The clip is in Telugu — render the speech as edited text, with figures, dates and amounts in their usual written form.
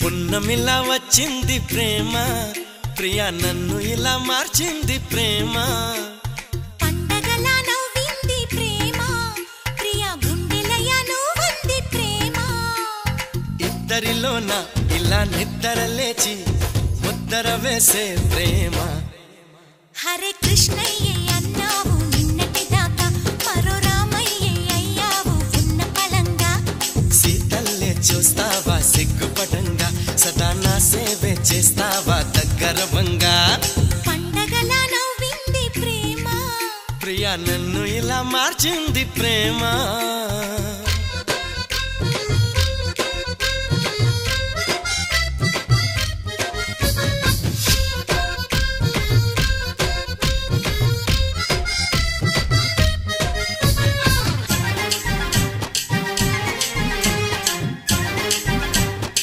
పున్నమిలా వచ్చింది ప్రేమ ప్రియా నన్ను ఇలా మార్చింది ప్రేమ పండగలా నవ్వింది ప్రేమ ప్రియా గుండెలయ నువ్వుంది ప్రేమ ఇద్దరిలోన ఇలా నిద్ర లేచి ముద్దర వేసే ప్రేమ హరే కృష్ణయ్య అన్నావు నిన్నటి దాకా మరో రామయ్య అయ్యావు ఉన్న పలంగా సీతల్లే చూస్తావా సిగ్గుపటంగా సదా నా సేవే చేస్తావా దగ్గరవంగా పండగలా నవ్వింది ప్రేమ ప్రియా నన్ను ఇలా మార్చింది ప్రేమ